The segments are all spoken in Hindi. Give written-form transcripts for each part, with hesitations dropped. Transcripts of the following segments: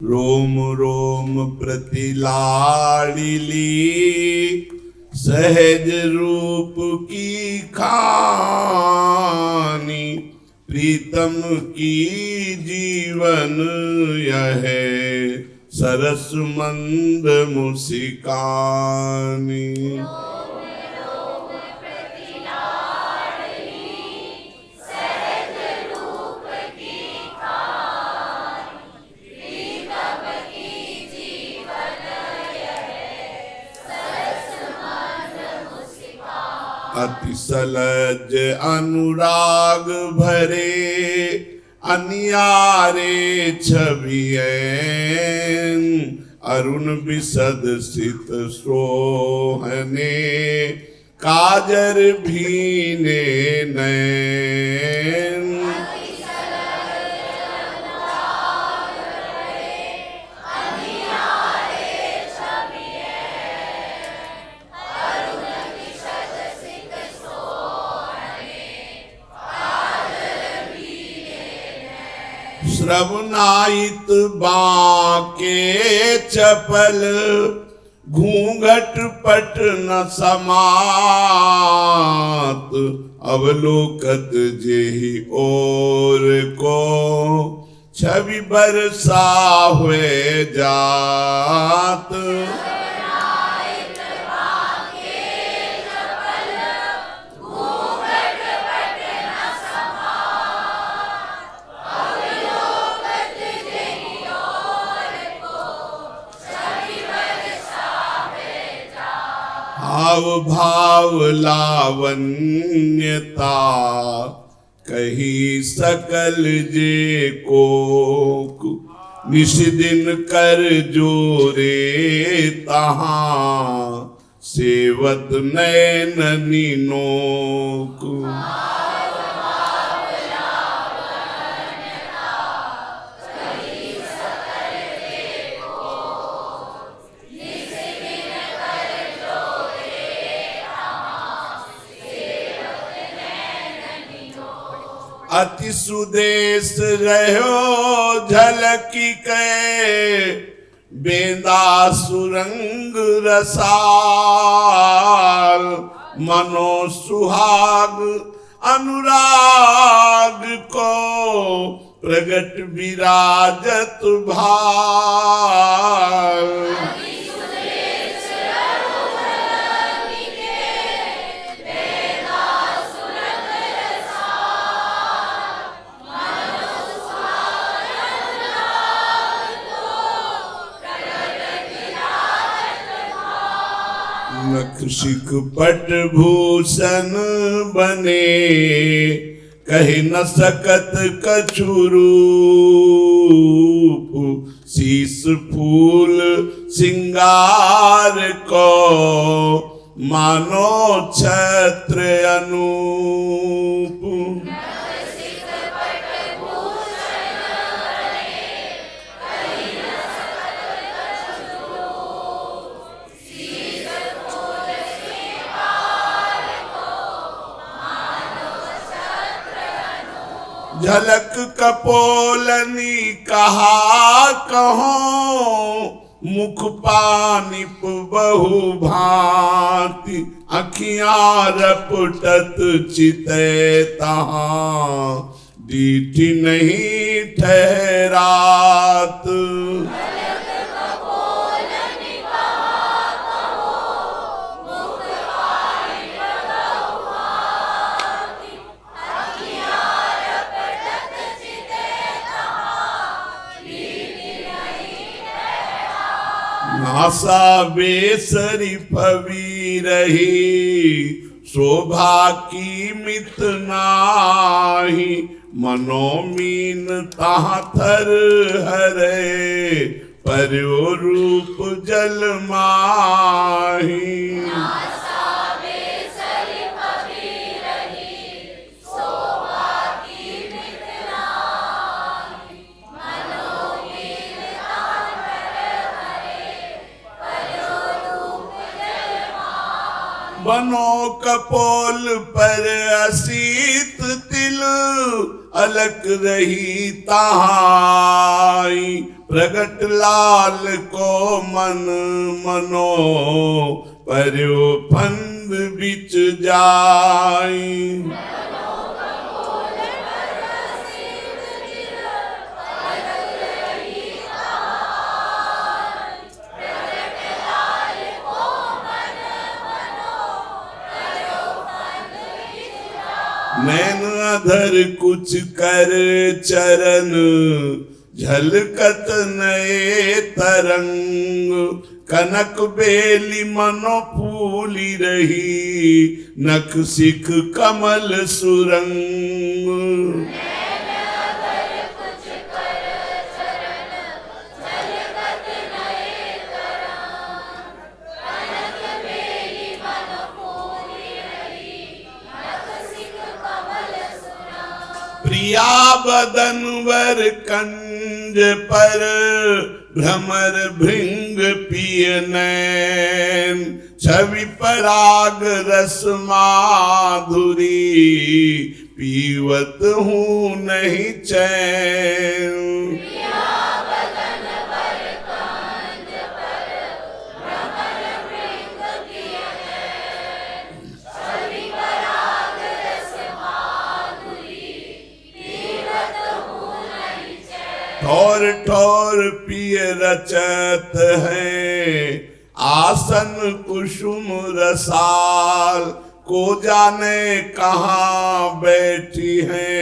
रोम रोम प्रति लाड़िली सहज रूप की खानी, प्रीतम की जीवन यह सरस मंद मुस्कानी। अति सलज अनुराग भरे अनियारे छवियैन, अरुण बिसद सित सोहने काजर भीने नैन। श्रवनायित बाके चपल, घूंघट पट न समात, अवलोकत जेहि ओर को छवि बरसा हुए जात। भाव भाव लावण्यता कही सकल जे कोक, निश दिन कर जोरे तहाँ सेवत नैन नीनोक। अति सुदेश रहो झलकी के, बेंदा सुरंग रसाल, मनो सुहाग अनुराग को प्रगट विराजत भाल। नख शिख पट भूषण बने, कही न सकत कछु रूप, शीस फूल सिंगार को मानो छत्र अनूप। झलक कपोलनी कहा कहो, मुख पानिप बहु भांति, अखियां रपटत चिते तहाँ दीठी नहीं ठहरात। नासा बेसरी फवी रही, शोभा की मित नाही, मनोमीन तहाँ थर हरे, पर्यो रूप जल माही। बनो कपोल पर असीत तिल, अलक रही तहाई, प्रगट लाल को मन मनो पर्यो फंद बिच जाई। नैन अधर कुछ कर चरण झलकत नए तरंग। कनक बेली मनो फूली रही नख सिख कमल सुरंग। प्रिया बदन वर कंज पर भ्रमर भृंग पिय नैन। छवि पराग रस माधुरी पीवत हूँ नहीं चैन। ठोर ठोर पिय रचत है आसन कुसुम रसाल। को जाने कहाँ बैठी है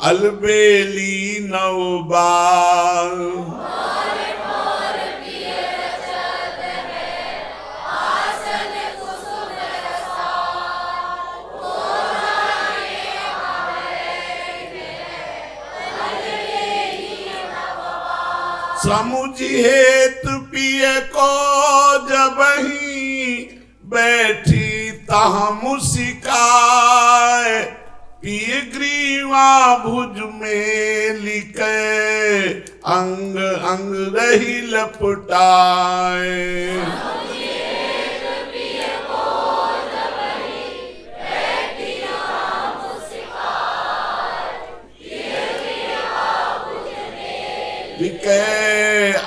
अलबेली नवबाल। समुझी हेतु पिय को जबहि बैठी तहाँ मुसिकाए। पिय ग्रीवा भुज में लिखे अंग अंग रही लपटाए।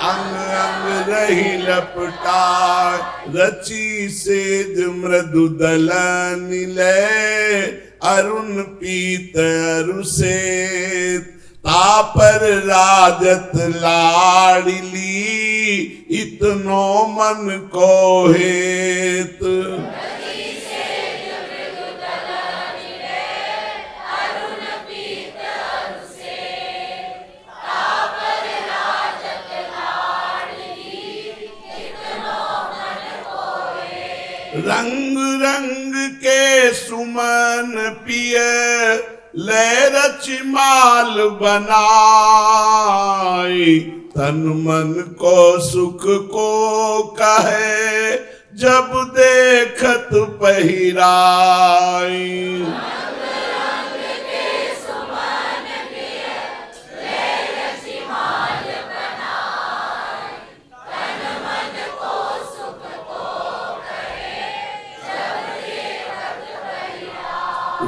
अंग अंग रही लपटाए। रची सेज मृदु दलन ले अरुण पीत अरुषेत। तापर राजत लाडली इतनो मन को हेत। रंग रंग के सुमन पिय ले रचि माल बनाई। तन मन को सुख को कहे जब देखत पहिराई।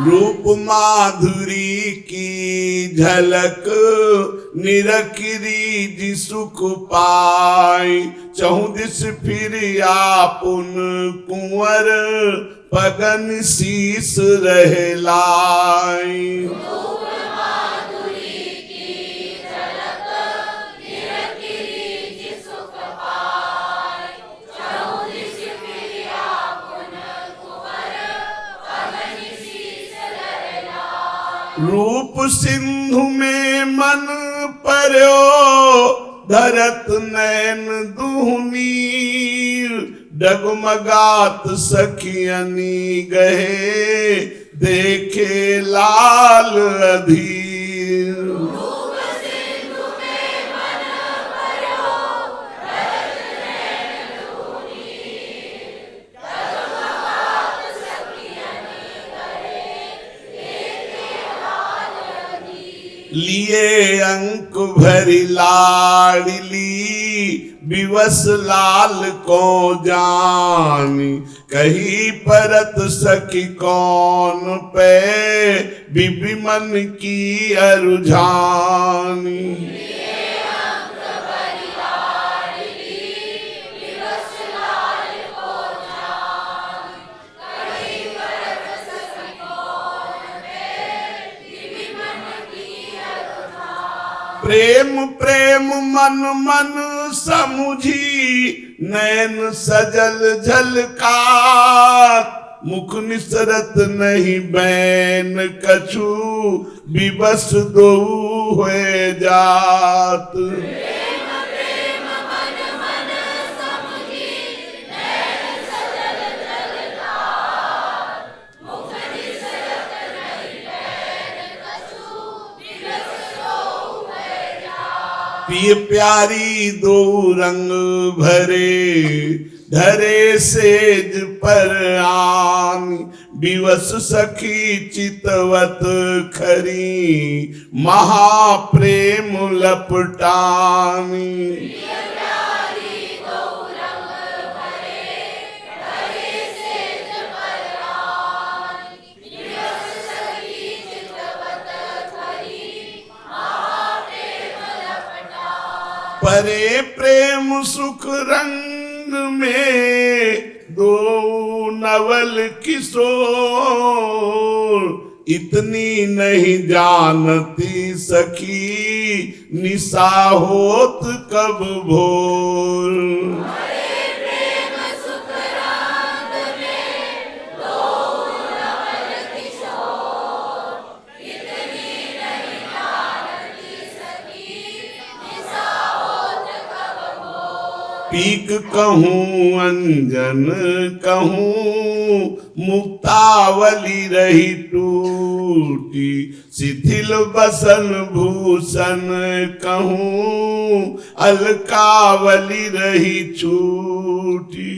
रूप माधुरी की झलक निरखिरी जी सुख पाई। चहुदिस फिर आपुन कुंवर पगन शीस रहलाई। रूप सिंधु में मन पर्यो धरत नैन दुहनीर। डगमगात सखियनी गहे देखे लाल अधीर। लिए अंक भरी लाडली विवश लाल को जानी। कही परत सखी कौन पे बिबि मन की अरुझानी। प्रेम प्रेम मन मन समुझी, नैन सजल झलकार। मुख निसरत नहीं बैन कछु, विवश दो हुए जात। पिय प्यारी दो रंग भरे, धरे सेज पर आन। विवश सखी चितवत खरी, महाप्रेम लपटानी। परे प्रेम सुख रंग में, दो नवल किशोर। इतनी नहीं जानती सखी, निशा होत कब भोर। पीक कहूँ अंजन कहूँ, मुक्तावली रही टूटी। शिथिल बसन भूषण कहूँ, अलकावली रही छूटी।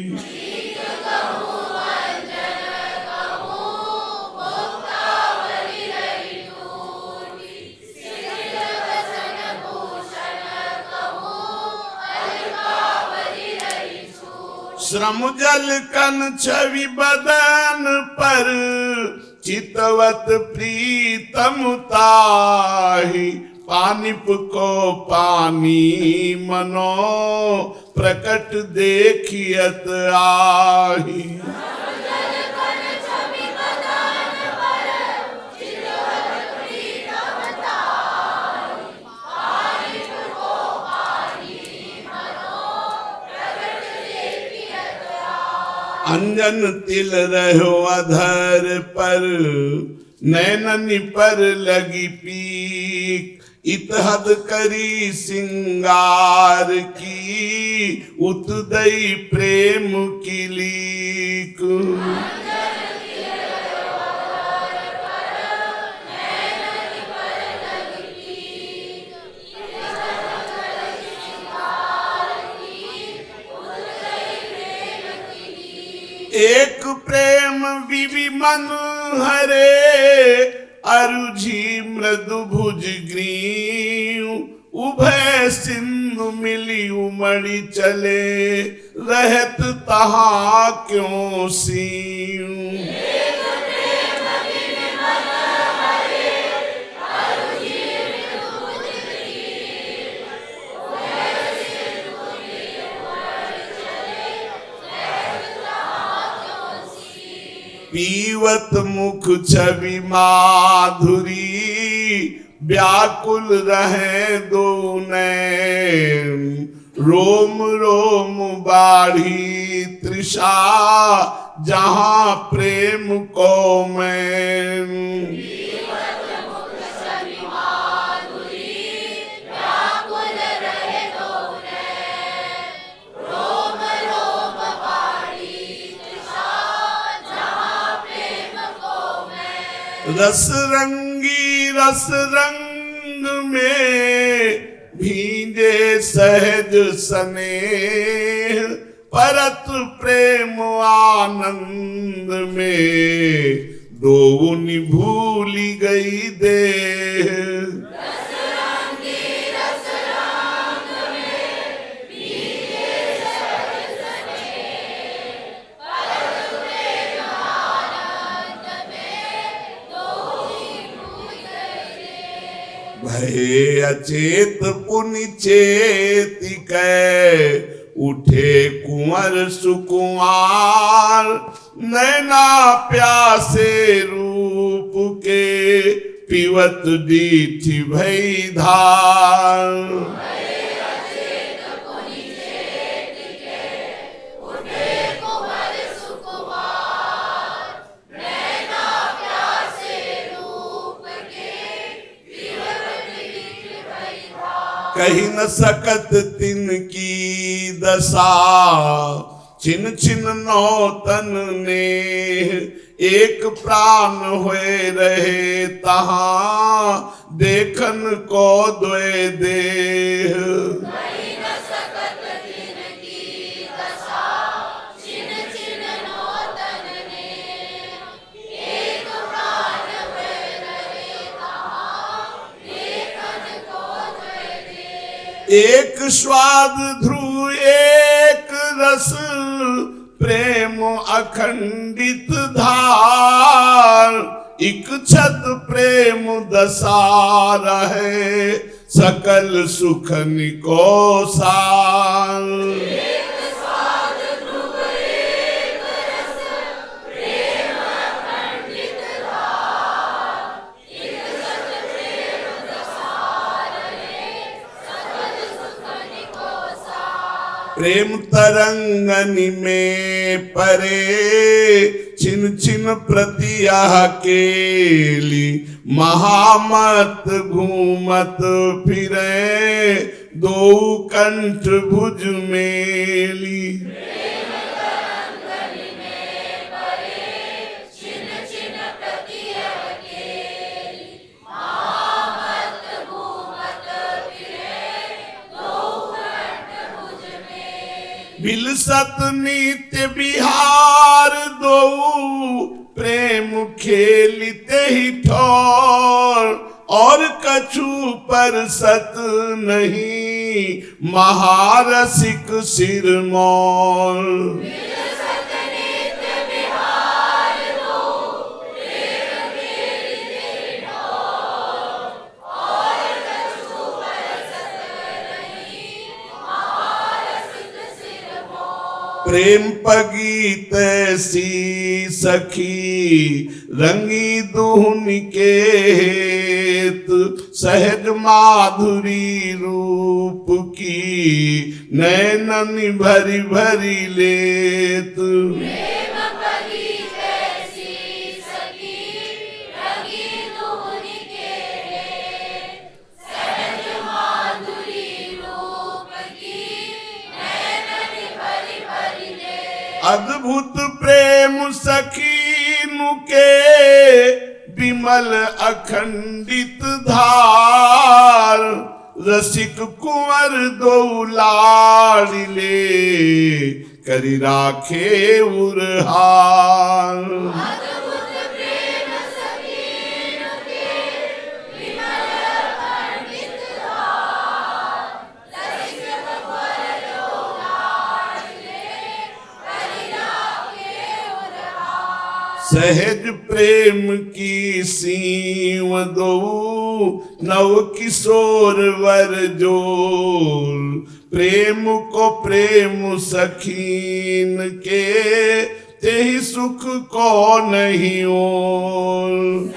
श्रम जल कन छवि बदन पर, चितवत प्रीतम ताहि। पानिप को पानी मनो, प्रकट देखियत आहि। अंजन तिल रहो अधर पर, नैननि पर लगी पीक। इतहद करी सिंगार की, उतदई प्रेम की लीक। एक प्रेम विवि मन हरे, अरुझि मृदु भुज ग्रीव। उभय सिंधु मिली उमड़ी चले, रहत तहा क्यों सीव। पीवत मुख छवि माधुरी, व्याकुल रहे दो नैन। रोम रोम बाढ़ी तृषा, जहां प्रेम को मैन। रस रंगी रस रंग में, भींजे सहज स्नेह। परत प्रेम आनंद में, दोनी भूली गई देह। भये अचेत पुनि चेति कै, उठे कुंवर सुकुमार। नैना प्यासे रूप के, पीवत डीठी भई धार। कही न सकत तिनकी दशा, छिन छिन नौतन ने एक प्राण हुए रहे तहां, देखन को द्वे देह। एक स्वाद ध्रुव एक रस, प्रेम अखंडित धार। इच्छत प्रेम दशा रहे, सकल सुखन को सार। प्रेम तरंगनि में परे, छिन छिन प्रतियह केली। महामत घूमत फिरे, दो कंठ भुज मेली। बिलसत नित्य बिहार दो, प्रेम खेलिते ही ठोर। और कछु पर सत नहीं, महारसिक सिरमौर। प्रेम पगीत सी सखी, रंगी दुहन के हेत। सहज माधुरी रूप की, नैनन भरी भरी लेत। अद्भुत प्रेम सखीनु के, विमल अखंडित धार। रसिक कुंवर दो लाडिले, करी राखे उरहार। सहज प्रेम की सीव दो, नव किशोर वर जोर। प्रेम को प्रेम सखीन के, तेहि सुख को नहीं ओर।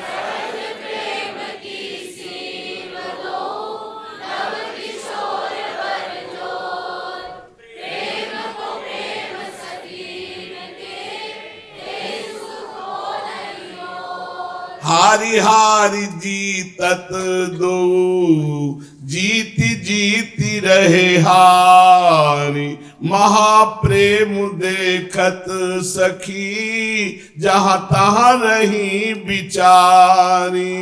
हारी हारी जीतत दो, जीती जीती रहे हारी। महाप्रेम देखत सखी, जहाँ तहाँ रही बिचारी।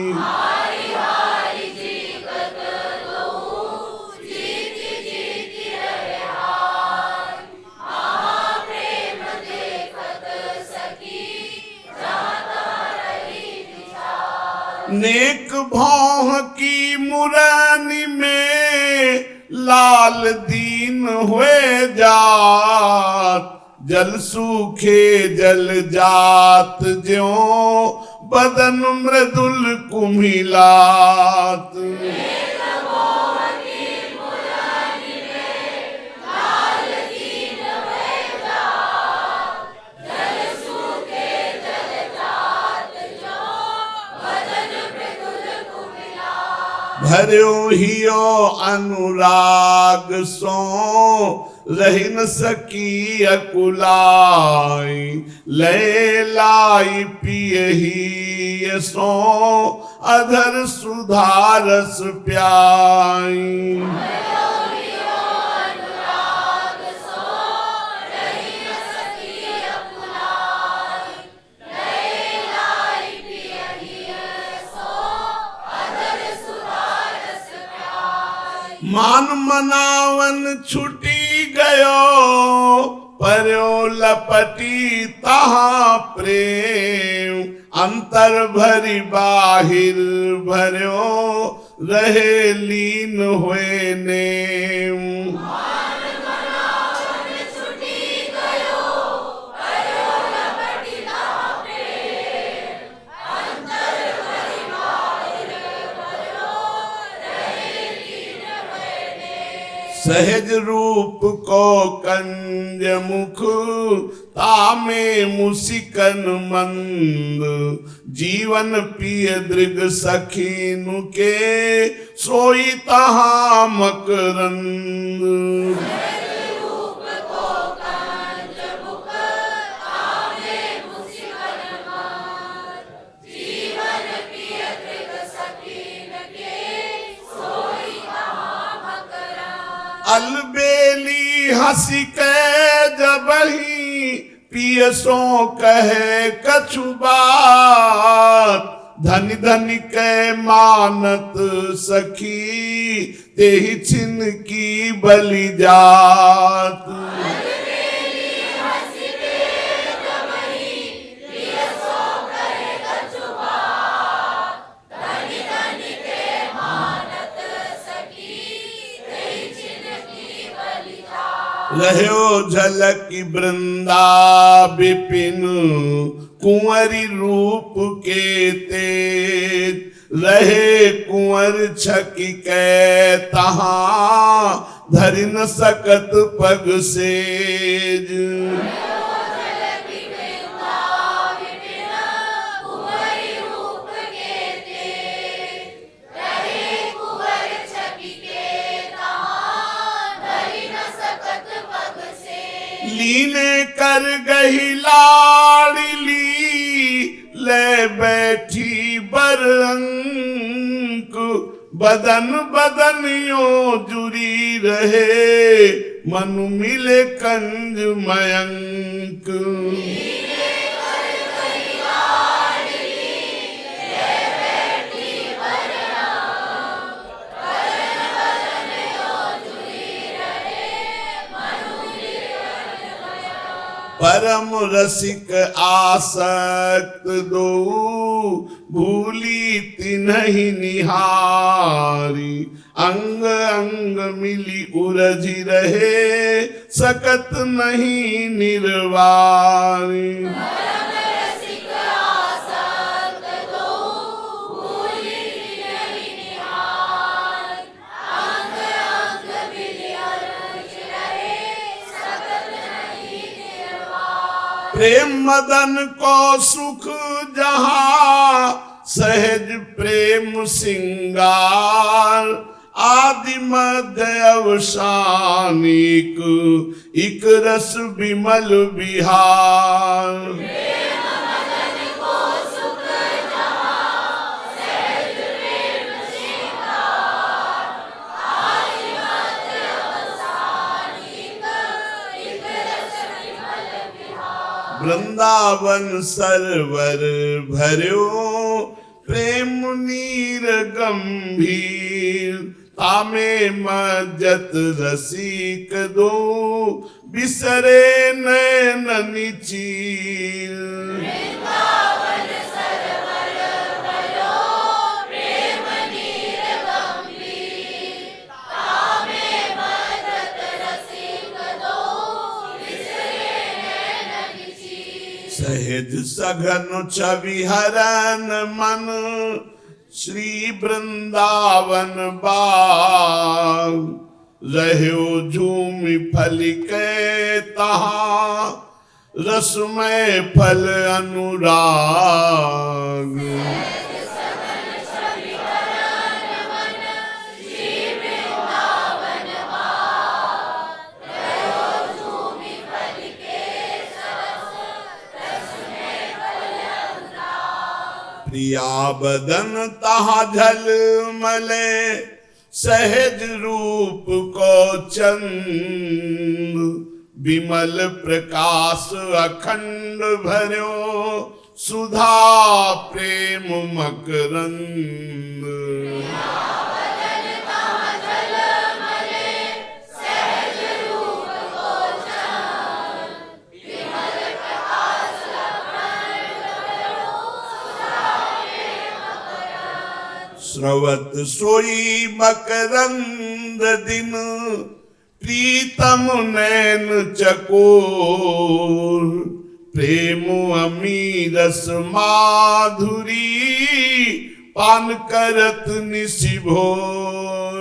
नेक भौह की मुरानी में, लाल दीन हुए जात। जल सूखे जल जात ज्यों, बदन मृदुल कुम्हिलात। भर्यो हियो अनुराग सो रही न सकी अकुलाई ले लाई पियही सो अधर सुधारस प्याई। मान मनावन छुटी गयो पर्यो लपटी तहा प्रेम अंतर भरी बाहिर भर्यो रहे लीन हुए नेम। सहज रूप को कंज मुख तामे मुसिकन मंद जीवन पिय दृग सखीनु के सोई तहा मकरंद। अलबेली हंसी के जबही पियसो कहे कछु बात धनी धनी के मानत सखी तेहि छिन की बलि जात। रहो झलक वृंदा विपिन कुंवरी रूप के तेज रहे कुंवर छकी के तहा धरि न सकत पग सेज। लीने कर गही लाड़ली ले बैठी बरंक बदन बदन यो जुड़ी रहे मनु मिले कंज मयंक। परम रसिक आसक्त दो भूली तिन्हि निहारी अंग अंग मिली उलझी रहे सकत नहीं निर्वारी। प्रेम मदन को सुख जहाँ सहज प्रेम सिंगार आदि मध्य अवसानिक इक रस विमल बिहार। वृंदावन सरवर भर्यो प्रेम नीर गंभीर तामे मज्जत रसिक दो बिसरे नैन चीर। सहज सघन छवि हरन मन श्री वृंदावन बाग रहो झूमि फलिके तहा रसमय फल अनुराग। प्रिया बदन तहाँ झलमले सहज रूप को चंद विमल प्रकाश अखंड भर्यो सुधा प्रेम मकरंद। स्रवत सोई मकरंद दिन प्रीतम नैन चकोर प्रेम अमीरस माधुरी पान करत निशि भोर।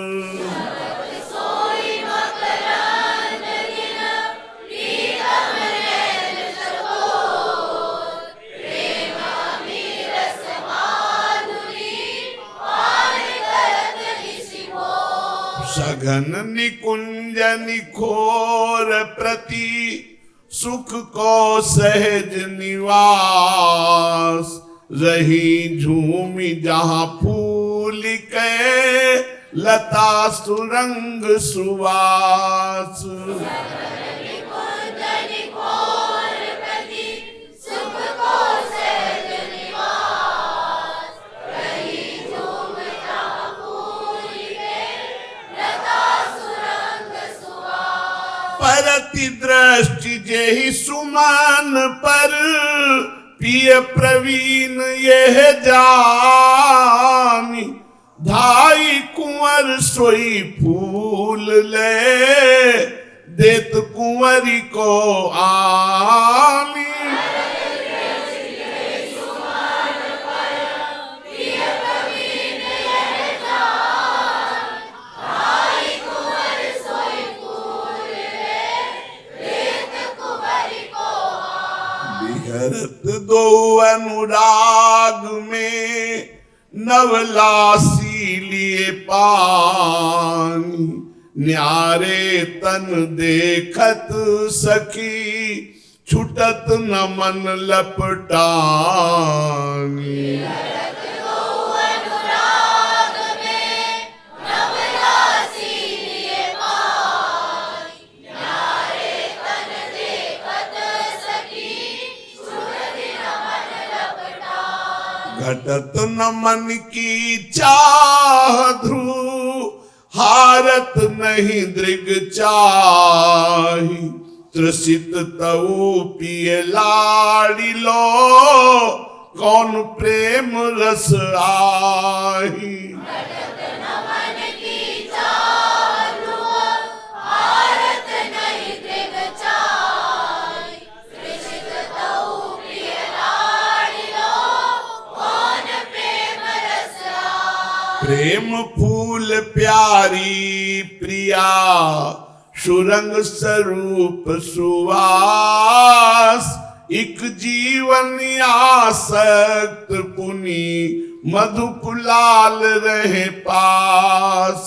सघन निकुंज निखोर प्रति सुख को सहज निवास रही झूमी जहाँ फूल के लता सुरंग सुवास। परति दृष्टि जेहि सुमन पर पिय प्रवीण यह जानी धाई कुंवर सोई फूल ले देत कुंवरी को आनी। भरत दो अनुराग में नवलासी लिए पानी न्यारे तन देखत सखी छुटत न मन लपटानी। घटत न मन की चाह ध्रुव हारत नहीं दृग चाही त्रसित तऊ पिए लाड़ी लो कौन प्रेम रस आही। प्रेम फूल प्यारी प्रिया सुरंग स्वरूप सुवास इक जीवन आसक्त पुनि मधुपुलाल रहे पास।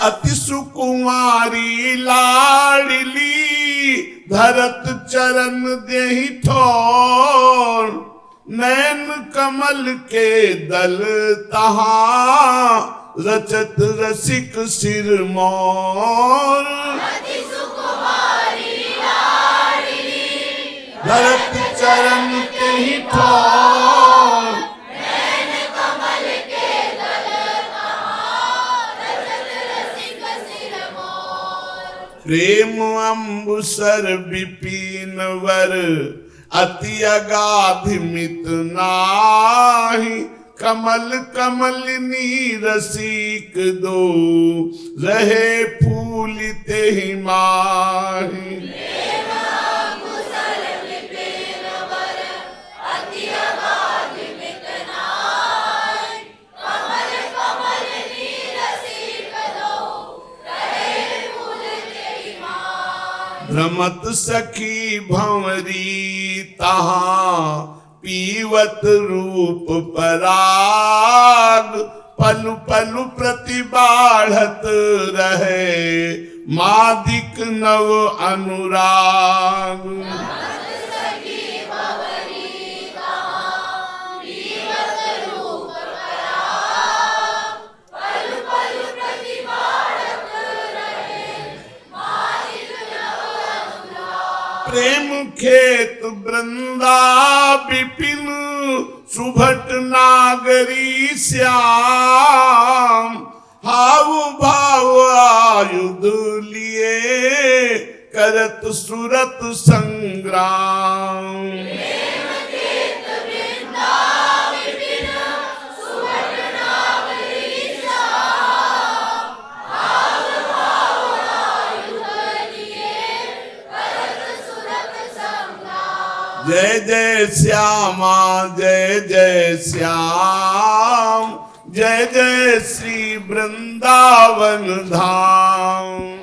अति सुकुमारी लाडली धरत चरण देहि ठोर नैन कमल के दल तहाँ रचत रसिक सिर मोर। धरत चरण देहि ठोर प्रेम अम्बुसर विपिन वर अति अगाध मित नाही कमल कमलिनी रसिक दो रहे फूल तेहि माही। भ्रमत सखी भंवरी तहाँ पीवत रूप पराग, पलु पलु प्रतिबाढ़त रहे मादिक नव अनुराग। प्रेम खेत वृंदा विपिन, सुभट नागरी श्याम, हाव भाव आयुध लिए करत सुरत संग्राम। जय जय श्यामा जय जय श्याम, जय जय श्री वृंदावन धाम।